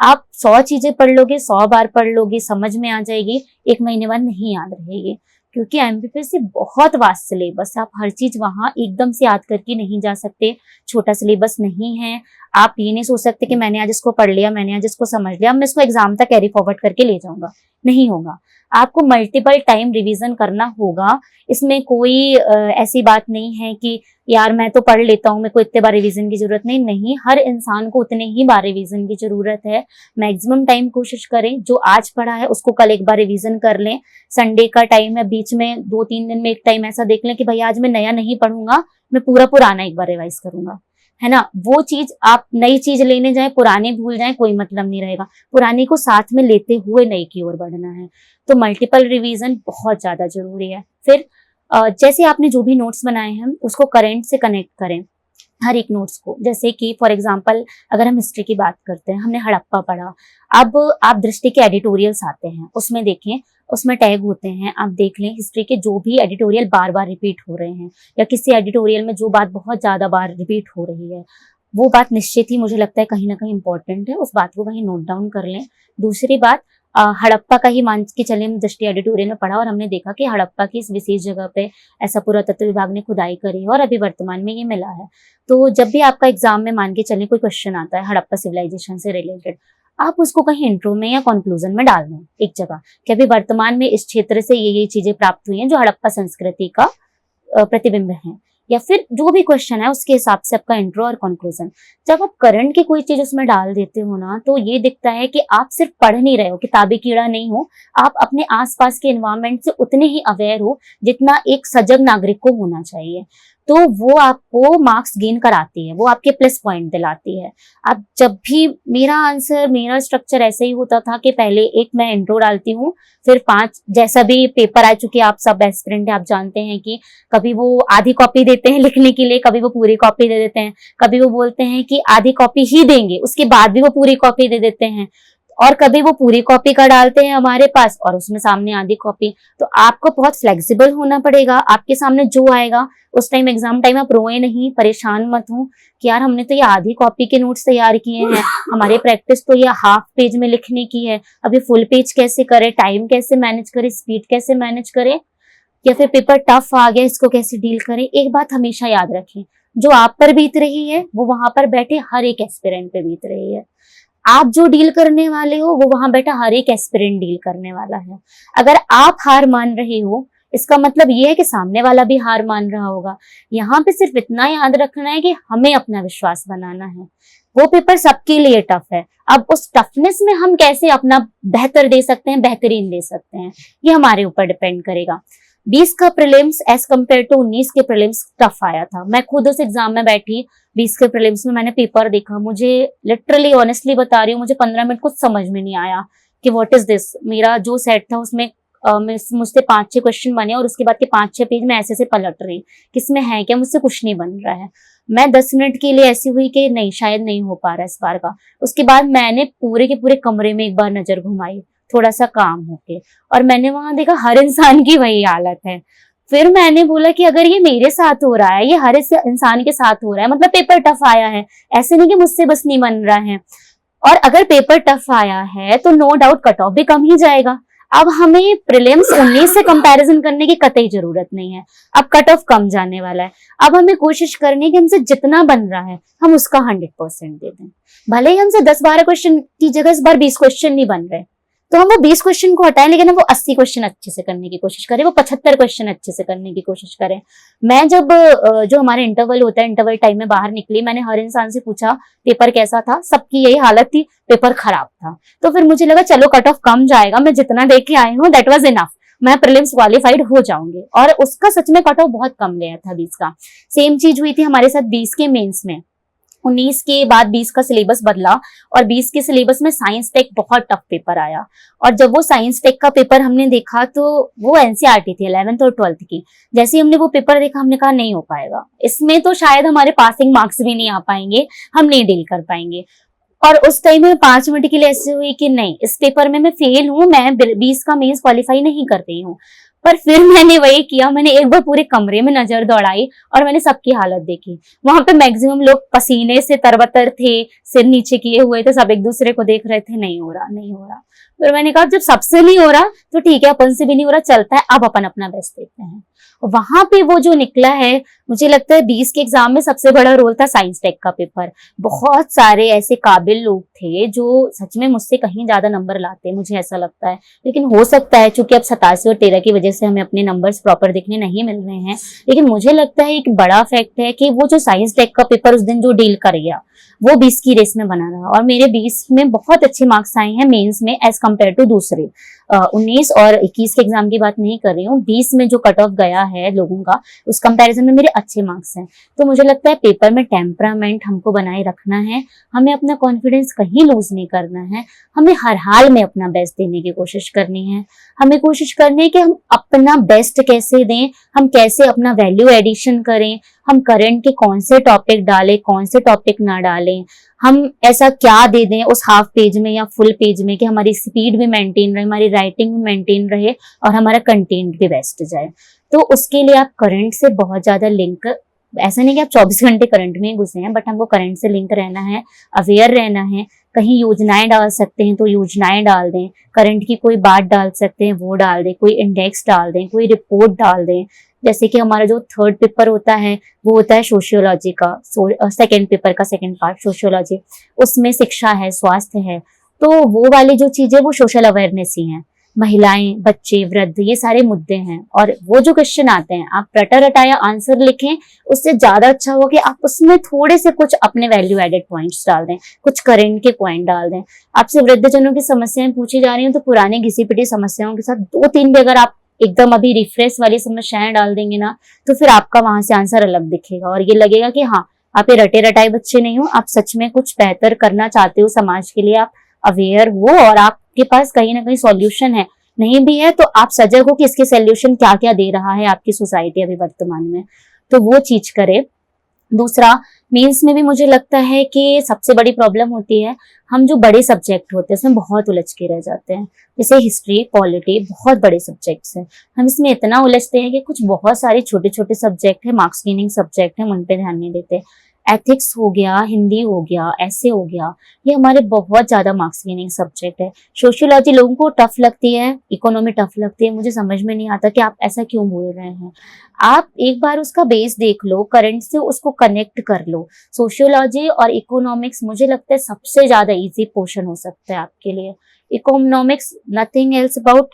आप 100 चीजें पढ़ लोगे, 100 बार पढ़ लोगे, समझ में आ जाएगी, 1 महीने बाद नहीं याद रहेगी। क्योंकि एमपीपीएससी बहुत वास्ट सिलेबस है, आप हर चीज वहां एकदम से याद करके नहीं जा सकते। छोटा सिलेबस नहीं है, आप ये नहीं सोच सकते कि मैंने आज इसको पढ़ लिया, मैंने आज इसको समझ लिया, मैं इसको एग्जाम तक कैरी फॉरवर्ड करके ले जाऊंगा, नहीं होगा। आपको मल्टीपल टाइम रिवीजन करना होगा। इसमें कोई ऐसी बात नहीं है कि यार मैं तो पढ़ लेता हूँ, मेरे को इतने बार रिवीजन की जरूरत नहीं, हर इंसान को उतने ही बार रिवीजन की जरूरत है। मैक्सिमम टाइम कोशिश करें जो आज पढ़ा है उसको कल एक बार रिवीजन कर लें। संडे का टाइम है, बीच में 2-3 दिन में एक टाइम ऐसा देख लें कि भाई आज मैं नया नहीं पढ़ूंगा, मैं पूरा पुराना एक बार रिवाइज करूंगा, है ना। वो चीज, आप नई चीज लेने जाए पुरानी भूल जाए, कोई मतलब नहीं रहेगा। पुरानी को साथ में लेते हुए नई की ओर बढ़ना है। तो मल्टीपल रिवीजन बहुत ज्यादा जरूरी है। फिर जैसे आपने जो भी नोट्स बनाए हैं उसको करंट से कनेक्ट करें, हर एक नोट्स को। जैसे कि फॉर एग्जांपल अगर हम हिस्ट्री की बात करते हैं, हमने हड़प्पा पढ़ा, अब आप दृष्टि के एडिटोरियल्स आते हैं, उसमें देखें, उसमें टैग होते हैं, आप देख लें हिस्ट्री के जो भी एडिटोरियल बार बार रिपीट हो रहे हैं, या किसी एडिटोरियल में जो बात बहुत ज्यादा बार रिपीट हो रही है, वो बात निश्चित ही मुझे लगता है कहीं ना कहीं इंपॉर्टेंट है, उस बात को कहीं नोट डाउन कर लें। दूसरी बात, हड़प्पा का ही मान के चले, हम दृष्टि एडिटोरियल में पढ़ा और हमने देखा कि हड़प्पा की इस विशेष जगह पे ऐसा पुरातत्व विभाग ने खुदाई करी है और अभी वर्तमान में ये मिला है। तो जब भी आपका एग्जाम में मान के चले कोई क्वेश्चन आता है हड़प्पा सिविलाइजेशन से रिलेटेड, आप उसको कहीं इंट्रो में या कंक्लूजन में डाल दें एक जगह कि अभी वर्तमान में इस क्षेत्र से ये चीजें प्राप्त हुई हैं जो हड़प्पा संस्कृति का प्रतिबिंब है, या फिर जो भी क्वेश्चन है उसके हिसाब से आपका इंट्रो और कंक्लूजन। जब आप करंट की कोई चीज उसमें डाल देते हो ना, तो ये दिखता है कि आप सिर्फ पढ़ नहीं रहे हो, किताबी कीड़ा नहीं हो, आप अपने आसपास के एनवायरनमेंट से उतने ही अवेयर हो जितना एक सजग नागरिक को होना चाहिए। तो वो आपको मार्क्स गेन कराती है, वो आपके प्लस पॉइंट दिलाती है। अब जब भी मेरा स्ट्रक्चर ऐसे ही होता था कि पहले एक मैं इंट्रो डालती हूँ, फिर 5 जैसा भी पेपर आ चुके, आप सब एस्पिरेंट है, आप जानते हैं कि कभी वो आधी कॉपी देते हैं लिखने के लिए, कभी वो पूरी कॉपी दे देते हैं, कभी वो बोलते हैं कि आधी कॉपी ही देंगे, उसके बाद भी वो पूरी कॉपी दे देते हैं, और कभी वो पूरी कॉपी का डालते हैं हमारे पास और उसमें सामने आधी कॉपी। तो आपको बहुत फ्लेक्सिबल होना पड़ेगा, आपके सामने जो आएगा उस टाइम, एग्जाम टाइम आप रोए नहीं, परेशान मत हो कि यार हमने तो ये आधी कॉपी के नोट्स तैयार किए हैं, हमारे प्रैक्टिस तो ये हाफ पेज में लिखने की है, अब ये फुल पेज कैसे करें, टाइम कैसे मैनेज करें, स्पीड कैसे मैनेज करें। या फिर पेपर टफ आ गया, इसको कैसे डील करें। एक बात हमेशा याद रखें, जो आप पर बीत रही है वो वहां पर बैठे हर एक एस्पिरेंट पे बीत रही है। आप जो डील करने वाले हो वो वहां बैठा हर एक एस्पिरेंट डील करने वाला है। अगर आप हार मान रहे हो, इसका मतलब ये है कि सामने वाला भी हार मान रहा होगा। यहाँ पे सिर्फ इतना याद रखना है कि हमें अपना विश्वास बनाना है। वो पेपर सबके लिए टफ है, अब उस टफनेस में हम कैसे अपना बेहतर दे सकते हैं, बेहतरीन दे सकते हैं, ये हमारे ऊपर डिपेंड करेगा। 20 का प्रीलिम्स एज कम्पेयर टू 19 के प्रीलिम्स टफ आया था। मैं खुद उस एग्जाम में बैठी, 20 के प्रीलिम्स में मैंने पेपर देखा, मुझे लिटरली ऑनेस्टली बता रही हूँ, मुझे 15 मिनट कुछ समझ में नहीं आया कि व्हाट इज दिस। मेरा जो सेट था उसमें मुझसे 5-6 क्वेश्चन बने और उसके बाद के 5-6 पेज में ऐसे पलट रही, किसमें है क्या, मुझसे कुछ नहीं बन रहा है। मैं 10 मिनट के लिए ऐसी हुई कि नहीं, शायद नहीं हो पा रहा इस बार का। उसके बाद मैंने पूरे के पूरे कमरे में एक बार नजर घुमाई, थोड़ा सा काम होके, और मैंने वहां देखा हर इंसान की वही हालत है। फिर मैंने बोला कि अगर ये मेरे साथ हो रहा है, ये हर इंसान के साथ हो रहा है, मतलब पेपर टफ आया है, ऐसे नहीं कि मुझसे बस नहीं बन रहा है। और अगर पेपर टफ आया है तो नो डाउट कट ऑफ भी कम ही जाएगा। अब हमें प्रीलिम्स 19 से कंपैरिजन करने की कतई जरूरत नहीं है, अब कट ऑफ कम जाने वाला है। अब हमें कोशिश करनी है कि हमसे जितना बन रहा है हम उसका 100% दे दें। भले ही हमसे 10-12 क्वेश्चन की जगह इस बार 20 क्वेश्चन नहीं बन रहे, तो हम वो 20 क्वेश्चन को हटाएं, लेकिन हम वो 80 क्वेश्चन अच्छे से करने की कोशिश करें, वो 75 क्वेश्चन अच्छे से करने की कोशिश करें। मैं जब जो हमारे इंटरवल होता है, इंटरवल टाइम में बाहर निकली, मैंने हर इंसान से पूछा पेपर कैसा था, सबकी यही हालत थी, पेपर खराब था। तो फिर मुझे लगा चलो कट ऑफ कम जाएगा, मैं जितना देख के आई हूँ दैट वाज इनफ, मैं प्रीलिम्स क्वालिफाइड हो जाऊंगी। और उसका सच में कट ऑफ बहुत कम गया था 20 का। सेम चीज हुई थी हमारे साथ 20 के मेंस में। 19 के बाद 20 का सिलेबस बदला और 20 के सिलेबस में साइंस टेक बहुत टफ पेपर आया। और जब वो साइंस टेक का पेपर हमने देखा तो वो एनसीईआरटी थी 11th और 12th की। जैसे ही हमने वो पेपर देखा हमने कहा नहीं हो पाएगा, इसमें तो शायद हमारे पासिंग मार्क्स भी नहीं आ पाएंगे, हम नहीं डील कर पाएंगे। और उस टाइम में 5 मिनट के लिए ऐसे हुई कि नहीं, इस पेपर में मैं फेल हूं, मैं 20 का मेंस क्वालिफाई नहीं कर रही हूँ। पर फिर मैंने वही किया, मैंने एक बार पूरे कमरे में नजर दौड़ाई और मैंने सबकी हालत देखी। वहां पे मैक्सिमम लोग पसीने से तरबतर थे, सिर नीचे किए हुए थे, सब एक दूसरे को देख रहे थे, नहीं हो रहा, नहीं हो रहा। फिर मैंने कहा जब सबसे नहीं हो रहा तो ठीक है, अपन से भी नहीं हो रहा, चलता है, अब अपन अपना बेस्ट देते हैं। वहां पे वो जो निकला है, मुझे लगता है 20 के एग्जाम में सबसे बड़ा रोल था साइंस टेक का पेपर। बहुत सारे ऐसे काबिल लोग थे जो सच में मुझसे कहीं ज्यादा नंबर लाते, मुझे ऐसा लगता है। लेकिन हो सकता है चूंकि अब 87 और 13 की वजह से हमें अपने नंबर्स प्रॉपर दिखने नहीं मिल रहे हैं, लेकिन मुझे लगता है एक बड़ा फैक्ट है कि वो जो साइंस टेक का पेपर उस दिन जो डील कर गया वो 20 की रेस में बना रहा। और मेरे 20 में बहुत अच्छे मार्क्स आए हैं मेंस में एज कम्पेयर टू दूसरे। 19 और 21 के एग्जाम की बात नहीं कर रही हूँ, 20 में जो कट ऑफ गया है लोगों का, उस कंपैरिजन में मेरे अच्छे मार्क्स हैं। तो मुझे लगता है पेपर में टेम्परामेंट हमको बनाए रखना है, हमें अपना कॉन्फिडेंस कहीं लूज नहीं करना है, हमें हर हाल में अपना बेस्ट देने की कोशिश करनी है। हमें कोशिश करनी है कि हम अपना बेस्ट कैसे दें, हम कैसे अपना वैल्यू एडिशन करें, हम करंट के कौन से टॉपिक डालें, कौन से टॉपिक ना डालें, हम ऐसा क्या दे दें उस हाफ पेज में या फुल पेज में कि हमारी स्पीड भी मेंटेन रहे, हमारी राइटिंग भी मेंटेन रहे और हमारा कंटेंट भी बेस्ट जाए। तो उसके लिए आप करंट से बहुत ज्यादा लिंक, ऐसा नहीं कि आप 24 घंटे करंट में घुसे हैं, बट हमको करंट से लिंक रहना है, अवेयर रहना है। कहीं योजनाएं डाल सकते हैं तो योजनाएं डाल दें, करंट की कोई बात डाल सकते हैं वो डाल दें, कोई इंडेक्स डाल दें, कोई रिपोर्ट डाल दें। जैसे कि हमारा जो 3rd पेपर होता है वो होता है सोशियोलॉजी का, 2nd पेपर का 2nd पार्ट सोशियोलॉजी, उसमें शिक्षा है, स्वास्थ्य है, तो वो वाली जो चीजें वो सोशल अवेयरनेस ही है। महिलाएं, बच्चे, वृद्ध, ये सारे मुद्दे हैं। और वो जो क्वेश्चन आते हैं आप रटा रटाया आंसर लिखें, उससे ज्यादा अच्छा होगा कि आप उसमें थोड़े से कुछ अपने वैल्यू एडेड पॉइंट्स डाल दें, कुछ करंट के पॉइंट डाल दें। आपसे वृद्धजनों की समस्याएं पूछी जा रही हैं तो पुराने घिसी पिटी समस्याओं के साथ 2-3 भी अगर आप एकदम अभी रिफ्रेश वाली समस्याएं डाल देंगे ना, तो फिर आपका वहां से आंसर अलग दिखेगा और ये लगेगा कि हाँ, आप ये रटे रटाए बच्चे नहीं हो, आप सच में कुछ बेहतर करना चाहते हो समाज के लिए, आप अवेयर हो और आपके पास कहीं ना कहीं सॉल्यूशन है। नहीं भी है तो आप सजग हो कि इसके सॉल्यूशन क्या क्या दे रहा है आपकी सोसाइटी अभी वर्तमान में, तो वो चीज करे। दूसरा, मेंस में भी मुझे लगता है कि सबसे बड़ी प्रॉब्लम होती है, हम जो बड़े सब्जेक्ट होते हैं उसमें बहुत उलझ के रह जाते हैं। जैसे हिस्ट्री, पॉलिटी, बहुत बड़े सब्जेक्ट्स हैं, हम इसमें इतना उलझते हैं कि कुछ बहुत सारे छोटे छोटे सब्जेक्ट है, मार्क्स गेनिंग सब्जेक्ट है, उन पे ध्यान नहीं देते। एथिक्स हो गया, हिंदी हो गया, ऐसे हो गया, ये हमारे बहुत ज्यादा मार्क्स गेनिंग सब्जेक्ट है। सोशियोलॉजी लोगों को टफ लगती है, इकोनॉमी टफ लगती है, मुझे समझ में नहीं आता कि आप ऐसा क्यों बोल रहे हैं। आप एक बार उसका बेस देख लो, करंट से उसको कनेक्ट कर लो। सोशियोलॉजी और इकोनॉमिक्स मुझे लगता है सबसे ज्यादा इजी पोर्शन हो सकता है आपके लिए। Economics nothing else about,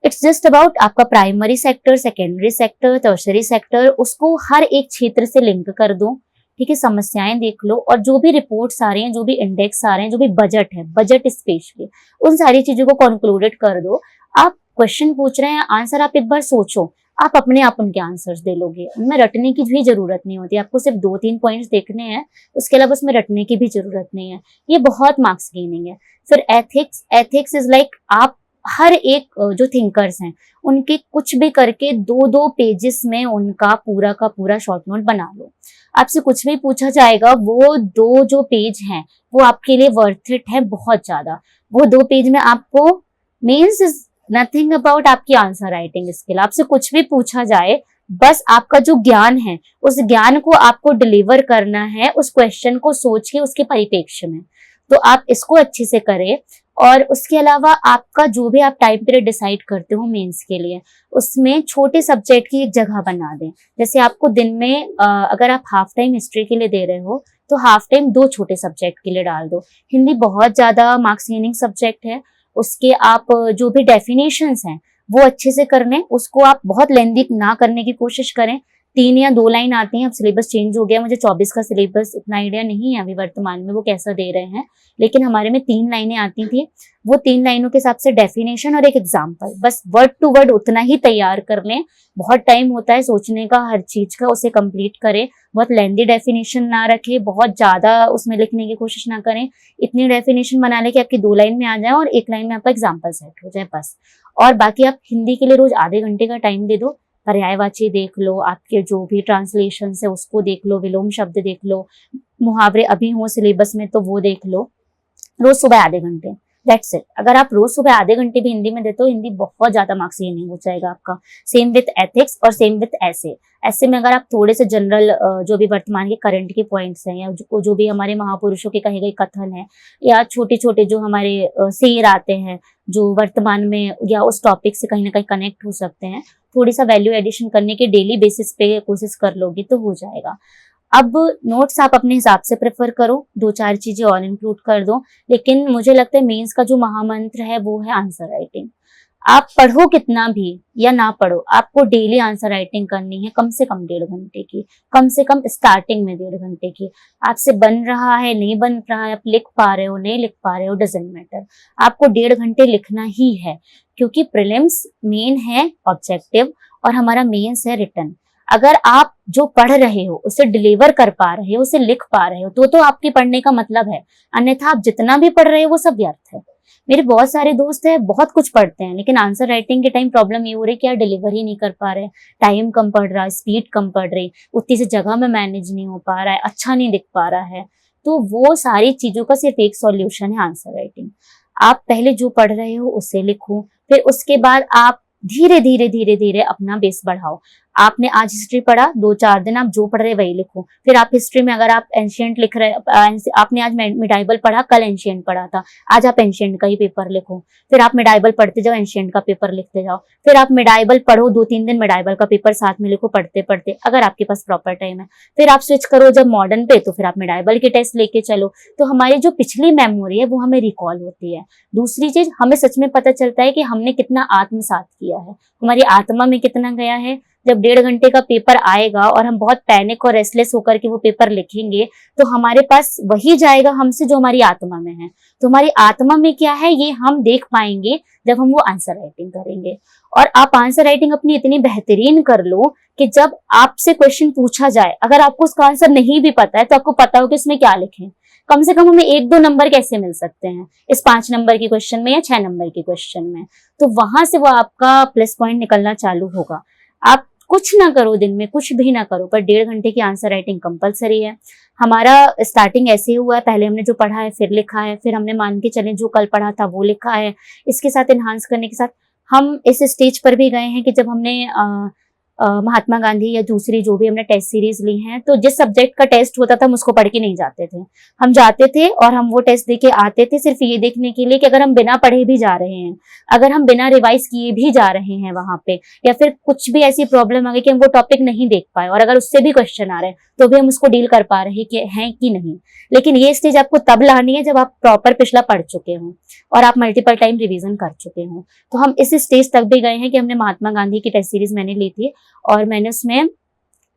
it's just about आपका primary sector, secondary sector, tertiary sector, उसको हर एक क्षेत्र से लिंक कर दो, ठीक है, समस्याएं देख लो, और जो भी रिपोर्ट्स आ रही हैं, जो भी इंडेक्स आ रहे हैं, जो भी बजट है, बजट स्पेशली, उन सारी चीजों को कंक्लूडेड कर दो। आप क्वेश्चन पूछ रहे हैं, आंसर आप एक बार सोचो, आप अपने आप उनके आंसर्स दे लोगे, उनमें रटने की भी जरूरत नहीं होती, आपको सिर्फ 2-3 पॉइंट्स देखने हैं, उसके अलावा उसमें रटने की भी जरूरत नहीं है। ये बहुत मार्क्स गेनिंग है। फिर एथिक्स इज लाइक आप हर एक जो थिंकर्स हैं उनके कुछ भी करके 2-2 पेजेस में उनका पूरा का पूरा शॉर्ट नोट बना लो। आपसे कुछ भी पूछा जाएगा, वो 2 जो पेज हैं वो आपके लिए वर्थ इट है बहुत ज्यादा। वो 2 पेज में आपको मीन्स इज नथिंग अबाउट आपकी आंसर राइटिंग स्किल। आपसे कुछ भी पूछा जाए, बस आपका जो ज्ञान है उस ज्ञान को आपको डिलीवर करना है उस क्वेश्चन को सोच के उसके परिप्रेक्ष्य में। तो आप इसको अच्छे से करें। और उसके अलावा आपका जो भी आप टाइम पीरियड डिसाइड करते हो मेंस के लिए, उसमें छोटे सब्जेक्ट की एक जगह बना दें। जैसे आपको दिन में अगर आप हाफ टाइम हिस्ट्री के लिए दे रहे हो तो हाफ टाइम 2 छोटे सब्जेक्ट के लिए डाल दो। हिंदी बहुत ज्यादा मार्क्स गेनिंग सब्जेक्ट है, उसके आप जो भी डेफिनेशंस हैं वो अच्छे से कर लें, उसको आप बहुत लेंदी ना करने की कोशिश करें। 3 या 2 लाइन आती हैं, अब सिलेबस चेंज हो गया, मुझे 24 का सिलेबस इतना आइडिया नहीं है अभी वर्तमान में वो कैसा दे रहे हैं, लेकिन हमारे में 3 लाइनें आती थी। वो 3 लाइनों के हिसाब से डेफिनेशन और एक एग्जाम्पल, बस वर्ड टू वर्ड उतना ही तैयार कर लें। बहुत टाइम होता है सोचने का हर चीज का, उसे कंप्लीट करें। बहुत लेंदी डेफिनेशन ना रखें, बहुत ज्यादा उसमें लिखने की कोशिश ना करें। इतनी डेफिनेशन बना ले कि आपकी 2 लाइन में आ जाए और 1 लाइन में आपका एग्जाम्पल सेट हो जाए बस। और बाकी आप हिंदी के लिए रोज आधे घंटे का टाइम दे दो। पर्यायवाची देख लो, आपके जो भी ट्रांसलेशन है उसको देख लो, विलोम शब्द देख लो, मुहावरे अभी हो सिलेबस में तो वो देख लो। रोज सुबह आधे घंटे, दैट्स इट। अगर आप रोज सुबह आधे घंटे भी हिंदी में देते हो, हिंदी बहुत ज्यादा मार्क्स गेनिंग हो जाएगा आपका। सेम विथ एथिक्स और सेम विथ ऐसे में अगर आप थोड़े से जनरल जो भी वर्तमान के करंट के पॉइंट्स हैं या जो भी हमारे महापुरुषों के कहे गए कथन है या छोटे छोटे जो हमारे शेर आते हैं जो वर्तमान में या उस टॉपिक से कहीं ना कहीं कनेक्ट हो सकते हैं, थोड़ी सा वैल्यू एडिशन करने के डेली बेसिस पे कोशिश कर लोगे तो हो जाएगा। अब नोट्स आप अपने हिसाब से प्रेफर करो, 2-4 चीजें और इंक्लूड कर दो, लेकिन मुझे लगता है मेंस का जो महामंत्र है वो है आंसर राइटिंग। आप पढ़ो कितना भी या ना पढ़ो, आपको डेली आंसर राइटिंग करनी है, कम से कम 1.5 घंटे की, कम से कम स्टार्टिंग में 1.5 घंटे की। आपसे बन रहा है नहीं बन रहा है, आप लिख पा रहे हो नहीं लिख पा रहे हो, डजंट मैटर, आपको 1.5 घंटे लिखना ही है। क्योंकि प्रीलिम्स मेन है ऑब्जेक्टिव और हमारा मेंस है रिटन। अगर आप जो पढ़ रहे हो उसे डिलीवर कर पा रहे हो, उसे लिख पा रहे हो तो आपके पढ़ने का मतलब है, अन्यथा आप जितना भी पढ़ रहे हो वो सब व्यर्थ है। मेरे बहुत सारे दोस्त हैं, बहुत कुछ पढ़ते हैं, लेकिन आंसर राइटिंग के टाइम प्रॉब्लम ये हो रही है कि यार डिलीवर ही नहीं कर पा रहे, टाइम कम पड़ रहा है, स्पीड कम पड़ रही, उतनी सी जगह में मैनेज नहीं हो पा रहा है, अच्छा नहीं दिख पा रहा है। तो वो सारी चीजों का सिर्फ एक सॉल्यूशन है, आंसर राइटिंग। आप पहले जो पढ़ रहे हो उसे लिखो, फिर उसके बाद आप धीरे धीरे धीरे धीरे अपना बेस बढ़ाओ। आपने आज हिस्ट्री पढ़ा, 2-4 दिन आप जो पढ़ रहे वही लिखो। फिर आप हिस्ट्री में अगर आप एंशिएंट लिख रहे, आपने आज मिडाइवल पढ़ा, कल एंशिएंट पढ़ा था, आज आप एंशिएंट का ही पेपर लिखो। फिर आप मिडाइवल पढ़ते जाओ, एंशिएंट का पेपर लिखते जाओ। फिर आप मिडाइवल पढ़ो, 2-3 दिन मिडाइवल का पेपर साथ में लिखो पढ़ते पढ़ते, अगर आपके पास प्रॉपर टाइम है। फिर आप स्विच करो जब मॉडर्न पे, तो फिर आप मिडाइवल के टेस्ट लेके चलो। तो हमारी जो पिछली मेमोरी है वो हमें रिकॉल होती है। दूसरी चीज, हमें सच में पता चलता है कि हमने कितना आत्मसात किया है, हमारी आत्मा में कितना गया है। जब 1.5 घंटे का पेपर आएगा और हम बहुत पैनिक और रेस्टलेस होकर के वो पेपर लिखेंगे, तो हमारे पास वही जाएगा हमसे जो हमारी आत्मा में है। तो हमारी आत्मा में क्या है ये हम देख पाएंगे जब हम वो आंसर राइटिंग करेंगे। और आप आंसर राइटिंग अपनी इतनी बेहतरीन कर लो कि जब आपसे क्वेश्चन पूछा जाए, अगर आपको उसका आंसर नहीं भी पता है तो आपको पता हो कि इसमें क्या लिखें। कम से कम हमें 1-2 नंबर कैसे मिल सकते हैं इस 5 नंबर के क्वेश्चन में या 6 नंबर के क्वेश्चन में, तो वहां से वो आपका प्लस पॉइंट निकलना चालू होगा। आप कुछ ना करो, दिन में कुछ भी ना करो, पर 1.5 घंटे की आंसर राइटिंग कंपलसरी है। हमारा स्टार्टिंग ऐसे ही हुआ है, पहले हमने जो पढ़ा है फिर लिखा है, फिर हमने मान के चले जो कल पढ़ा था वो लिखा है। इसके साथ एनहांस करने के साथ हम इस स्टेज पर भी गए हैं कि जब हमने महात्मा गांधी या दूसरी जो भी हमने टेस्ट सीरीज ली हैं, तो जिस सब्जेक्ट का टेस्ट होता था हम उसको पढ़ के नहीं जाते थे। हम जाते थे और हम वो टेस्ट दे के आते थे सिर्फ ये देखने के लिए कि अगर हम बिना पढ़े भी जा रहे हैं, अगर हम बिना रिवाइज किए भी जा रहे हैं वहां पे, या फिर कुछ भी ऐसी प्रॉब्लम आ गई कि हम वो टॉपिक नहीं देख पाए और अगर उससे भी क्वेश्चन आ रहे हैं तो भी हम उसको डील कर पा रहे हैं कि नहीं। लेकिन ये स्टेज आपको तब लानी है जब आप प्रॉपर पिछला पढ़ चुके हों और आप मल्टीपल टाइम रिवीजन कर चुके हों। तो हम इस स्टेज तक भी गए हैं कि हमने महात्मा गांधी की टेस्ट सीरीज मैंने ली थी और मैंने उसमें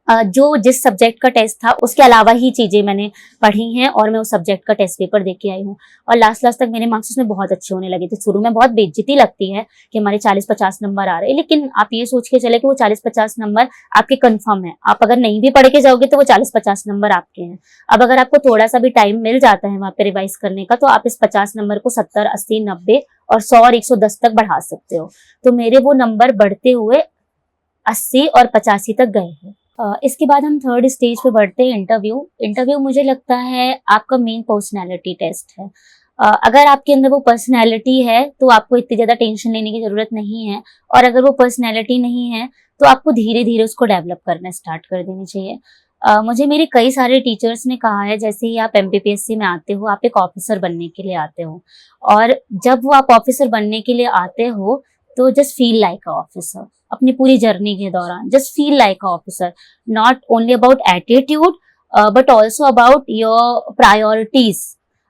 जो जिस सब्जेक्ट का टेस्ट था उसके अलावा ही चीजें मैंने पढ़ी हैं और मैं उस सब्जेक्ट का टेस्ट पेपर दे के आई हूँ। और लास्ट तक मेरे मार्क्स उसमें बहुत अच्छे होने लगे थे। शुरू में बहुत बेइज्जती लगती है कि हमारे 40-50 नंबर आ रहे हैं, लेकिन आप ये सोच के चले कि वो 40-50 नंबर आपके कंफर्म है। आप अगर नहीं भी पढ़ के जाओगे तो वो 40-50 नंबर आपके हैं। अब अगर आपको थोड़ा सा भी टाइम मिल जाता है वहाँ पे रिवाइज करने का, तो आप इस 50 नंबर को 70, 80, 90 और 100 और 110 तक बढ़ा सकते हो। तो मेरे वो नंबर बढ़ते हुए 80 और 85 तक गए हैं। इसके बाद हम थर्ड स्टेज पे बढ़ते हैं, इंटरव्यू मुझे लगता है आपका मेन पर्सनैलिटी टेस्ट है। अगर आपके अंदर वो पर्सनैलिटी है तो आपको इतनी ज़्यादा टेंशन लेने की ज़रूरत नहीं है, और अगर वो पर्सनैलिटी नहीं है तो आपको धीरे धीरे उसको डेवलप करना स्टार्ट कर देनी चाहिए। मुझे मेरे कई सारे टीचर्स ने कहा है, जैसे ही आप MPPSC में आते हो आप एक ऑफिसर बनने के लिए आते हो, और जब वो आप ऑफिसर बनने के लिए आते हो तो just feel like a officer. अपनी पूरी जर्नी के दौरान just feel like a officer, not only about attitude but also about your priorities,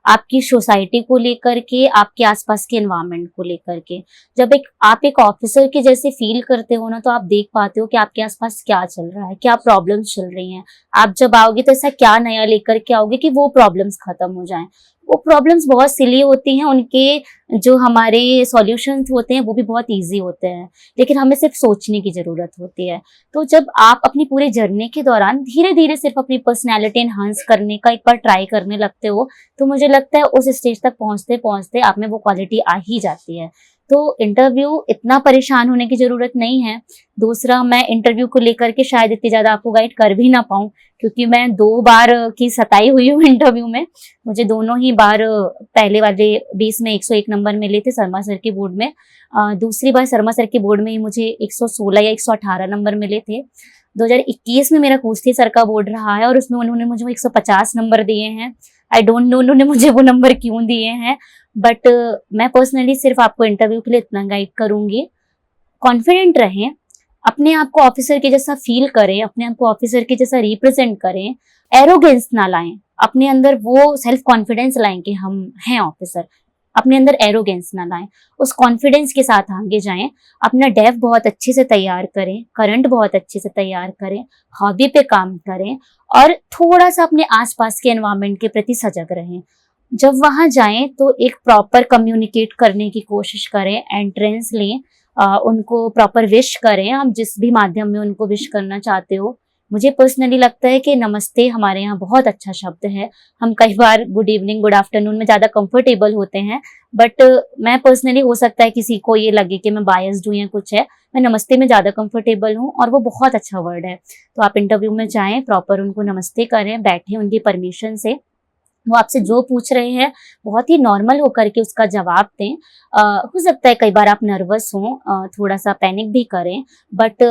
आपकी सोसाइटी को लेकर के, आपके आसपास के एनवायरनमेंट को लेकर के। जब आप एक ऑफिसर के जैसे फील करते हो ना, तो आप देख पाते हो कि आपके आसपास क्या चल रहा है, क्या प्रॉब्लम्स चल रही हैं। आप जब आओगे तो ऐसा क्या नया लेकर के आओगे कि वो प्रॉब्लम्स खत्म हो जाएं। वो प्रॉब्लम्स बहुत सिली होती हैं, उनके जो हमारे सॉल्यूशंस होते हैं वो भी बहुत इजी होते हैं, लेकिन हमें सिर्फ सोचने की जरूरत होती है। तो जब आप अपनी पूरी जर्नी के दौरान धीरे धीरे सिर्फ अपनी पर्सनैलिटी एनहांस करने का एक बार ट्राई करने लगते हो, तो मुझे लगता है उस स्टेज तक पहुंचते पहुंचते आप में वो क्वालिटी आ ही जाती है। तो इंटरव्यू इतना परेशान होने की जरूरत नहीं है। दूसरा, मैं इंटरव्यू को लेकर के शायद इतनी ज्यादा आपको गाइड कर भी ना पाऊं, क्योंकि मैं 2 बार की सताई हुई हूँ इंटरव्यू में। मुझे दोनों ही बार पहले वाले 20 में 101 नंबर मिले थे शर्मा सर की बोर्ड में, दूसरी बार शर्मा सर की बोर्ड में ही मुझे 116 या 118 नंबर मिले थे। 2021 में मेरा कुश्ती सर का बोर्ड रहा है और उसमें उन्होंने मुझे 150 नंबर दिए हैं। आई डोंट नो उन्होंने मुझे वो नंबर क्यों दिए हैं, बट मैं पर्सनली सिर्फ आपको इंटरव्यू के लिए इतना गाइड करूंगी, कॉन्फिडेंट रहें, अपने आप को ऑफिसर के जैसा फील करें, अपने आप को ऑफिसर के जैसा रिप्रेजेंट करें, एरोगेंस ना लाएं, अपने अंदर वो सेल्फ कॉन्फिडेंस लाएं कि हम हैं ऑफिसर, अपने अंदर एरोगेंस ना लाएं, उस कॉन्फिडेंस के साथ आगे जाएं। अपना डेफ बहुत अच्छे से तैयार करें, करंट बहुत अच्छे से तैयार करें, हॉबी पे काम करें और थोड़ा सा अपने आसपास के एनवायरनमेंट के प्रति सजग रहें। जब वहां जाएं तो एक प्रॉपर कम्युनिकेट करने की कोशिश करें, एंट्रेंस लें, उनको प्रॉपर विश करें, आप जिस भी माध्यम में उनको विश करना चाहते हो। मुझे पर्सनली लगता है कि नमस्ते हमारे यहाँ बहुत अच्छा शब्द है। हम कई बार गुड इवनिंग, गुड आफ्टरनून में ज़्यादा कंफर्टेबल होते हैं, बट मैं पर्सनली, हो सकता है किसी को ये लगे कि मैं बायस्ड हूँ या कुछ है, मैं नमस्ते में ज़्यादा कंफर्टेबल हूँ और वो बहुत अच्छा वर्ड है। तो आप इंटरव्यू में जाएँ, प्रॉपर उनको नमस्ते करें, बैठें उनकी परमिशन से, वो आपसे जो पूछ रहे हैं बहुत ही नॉर्मल होकर के उसका जवाब दें। हो सकता है कई बार आप नर्वस हों, थोड़ा सा पैनिक भी करें, बट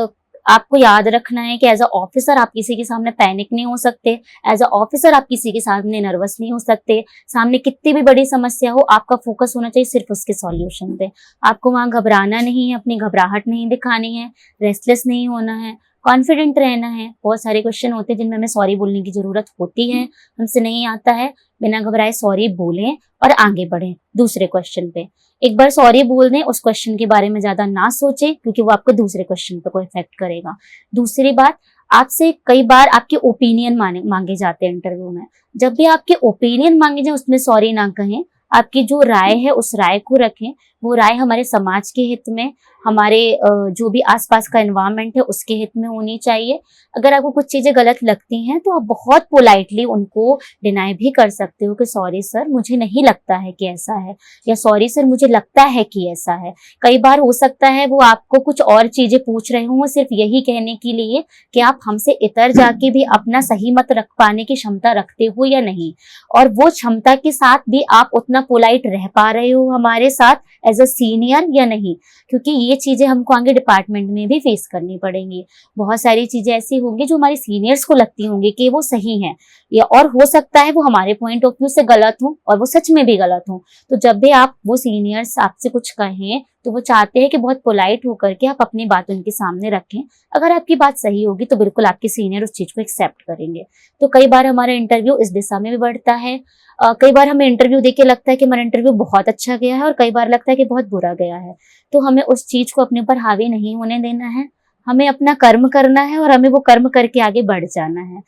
आपको याद रखना है कि एज अ ऑफिसर आप किसी के सामने पैनिक नहीं हो सकते, एज अ ऑफिसर आप किसी के सामने नर्वस नहीं हो सकते। सामने कितनी भी बड़ी समस्या हो, आपका फोकस होना चाहिए सिर्फ उसके सॉल्यूशन पे। आपको वहां घबराना नहीं है, अपनी घबराहट नहीं दिखानी है, रेस्टलेस नहीं होना है, कॉन्फिडेंट रहना है। बहुत सारे क्वेश्चन होते हैं जिनमें हमें सॉरी बोलने की जरूरत होती है, हमसे नहीं आता है, बिना घबराए सॉरी बोलें और आगे बढ़ें दूसरे क्वेश्चन पे। एक बार सॉरी बोल दें, उस क्वेश्चन के बारे में ज्यादा ना सोचें, क्योंकि वो आपको दूसरे क्वेश्चन पे कोई इफेक्ट करेगा। दूसरी बात, आपसे कई बार आपके ओपिनियन मांगे जाते हैं इंटरव्यू में। जब भी आपके ओपिनियन मांगे जाए उसमें सॉरी ना कहें, आपकी जो राय है उस राय को रखें। वो राय हमारे समाज के हित में, हमारे जो भी आसपास का एनवायरनमेंट है उसके हित में होनी चाहिए। अगर आपको कुछ चीजें गलत लगती हैं तो आप बहुत पोलाइटली उनको डिनाई भी कर सकते हो कि सॉरी सर मुझे नहीं लगता है कि ऐसा है, या सॉरी सर मुझे लगता है कि ऐसा है। कई बार हो सकता है वो आपको कुछ और चीजें पूछ रहे हों सिर्फ यही कहने के लिए कि आप हमसे इतर जाके भी अपना सही मत रख पाने की क्षमता रखते हो या नहीं, और वो क्षमता के साथ भी आप उतना पोलाइट रह पा रहे हो हमारे साथ एज अ सीनियर या नहीं, क्योंकि ये चीजें हमको आगे डिपार्टमेंट में भी फेस करनी पड़ेंगी। बहुत सारी चीजें ऐसी होंगी जो हमारी सीनियर्स को लगती होंगी कि वो सही हैं, या और हो सकता है वो हमारे पॉइंट ऑफ व्यू से गलत हो और वो सच में भी गलत हो। तो जब भी आप वो सीनियर्स आपसे कुछ कहें तो वो चाहते हैं कि बहुत पोलाइट होकर के आप अपनी बात उनके सामने रखें। अगर आपकी बात सही होगी तो बिल्कुल आपके सीनियर उस चीज को एक्सेप्ट करेंगे। तो कई बार हमारा इंटरव्यू इस दिशा में भी बढ़ता है। कई बार हमें इंटरव्यू देके लगता है कि हमारा इंटरव्यू बहुत अच्छा गया है और कई बार लगता है कि बहुत बुरा गया है। तो हमें उस चीज को अपने ऊपर हावी नहीं होने देना है, हमें अपना कर्म करना है और हमें वो कर्म करके आगे बढ़ जाना है।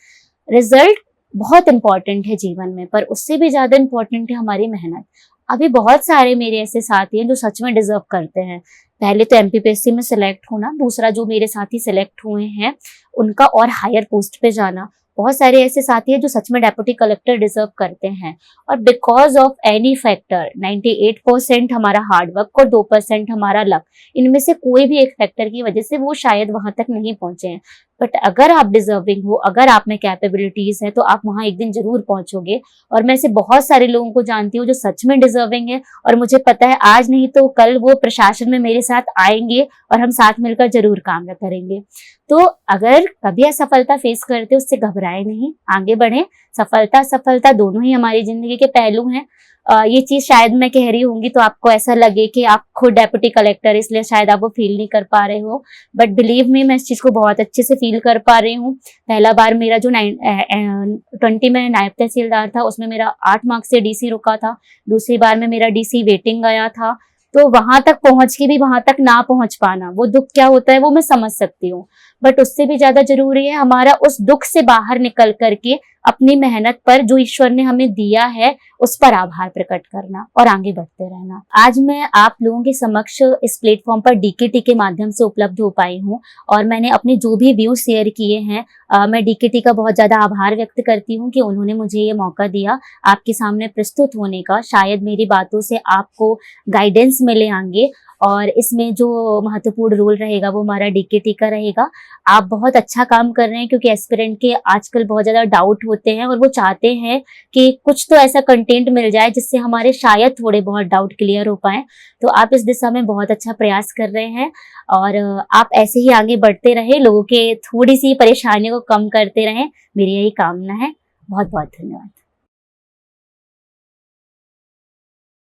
रिजल्ट बहुत इंपॉर्टेंट है जीवन में, पर उससे भी ज्यादा इंपॉर्टेंट है हमारी मेहनत। अभी बहुत सारे मेरे ऐसे साथी हैं जो सच में डिजर्व करते हैं। पहले तो एमपीपीएससी में सिलेक्ट होना, दूसरा जो मेरे साथी सिलेक्ट हुए हैं उनका और हायर पोस्ट पे जाना। बहुत सारे ऐसे साथी हैं जो सच में डेप्यूटी कलेक्टर डिजर्व करते हैं, और बिकॉज ऑफ एनी फैक्टर 98% हमारा हार्डवर्क और 2% हमारा लक, इनमें से कोई भी एक फैक्टर की वजह से वो शायद वहां तक नहीं पहुंचे हैं। बट अगर आप डिजर्विंग हो, अगर आप में कैपेबिलिटीज है, तो आप वहां एक दिन जरूर पहुंचोगे। और मैं ऐसे बहुत सारे लोगों को जानती हूँ जो सच में डिजर्विंग है, और मुझे पता है आज नहीं तो कल वो प्रशासन में मेरे साथ आएंगे और हम साथ मिलकर जरूर काम करेंगे। तो अगर कभी असफलता फेस करते उससे घबराए नहीं, आगे बढ़े। सफलता सफलता दोनों ही हमारी जिंदगी के पहलू हैं। ये चीज शायद मैं कह रही होंगी तो आपको ऐसा लगे कि आप खुद डेप्यूटी कलेक्टर इसलिए शायद आप वो फील नहीं कर पा रहे हो, बट बिलीव मी मैं इस चीज को बहुत अच्छे से फील कर पा रही हूँ। पहला बार मेरा जो 20 में नायब तहसीलदार था उसमें मेरा 8 मार्क्स से डीसी रुका था। दूसरी बार में मेरा डीसी वेटिंग गया था। तो वहां तक पहुंच के भी वहां तक ना पहुंच पाना, वो दुख क्या होता है वो मैं समझ सकती हूँ। बट उससे भी ज्यादा जरूरी है हमारा उस दुख से बाहर निकल करके अपनी मेहनत पर जो ईश्वर ने हमें दिया है उस पर आभार प्रकट करना और आगे बढ़ते रहना। आज मैं आप लोगों के समक्ष इस प्लेटफॉर्म पर डीकेटी के माध्यम से उपलब्ध हो पाई हूँ, और मैंने अपने जो भी व्यू शेयर किए हैं, मैं डीकेटी का बहुत ज्यादा आभार व्यक्त करती हूँ कि उन्होंने मुझे ये मौका दिया आपके सामने प्रस्तुत होने का। शायद मेरी बातों से आपको गाइडेंस मिले आगे, और इसमें जो महत्वपूर्ण रोल रहेगा वो हमारा डीकेटी का रहेगा। आप बहुत अच्छा काम कर रहे हैं, क्योंकि एस्पिरेंट के आजकल बहुत ज्यादा डाउट होते हैं और वो चाहते हैं कि कुछ तो ऐसा कंटेंट मिल जाए जिससे हमारे शायद थोड़े बहुत डाउट क्लियर हो पाए। तो आप इस दिशा में बहुत अच्छा प्रयास कर रहे हैं, और आप ऐसे ही आगे बढ़ते रहे, लोगों के थोड़ी सी परेशानियों को कम करते रहें, मेरी यही कामना है। बहुत बहुत धन्यवाद।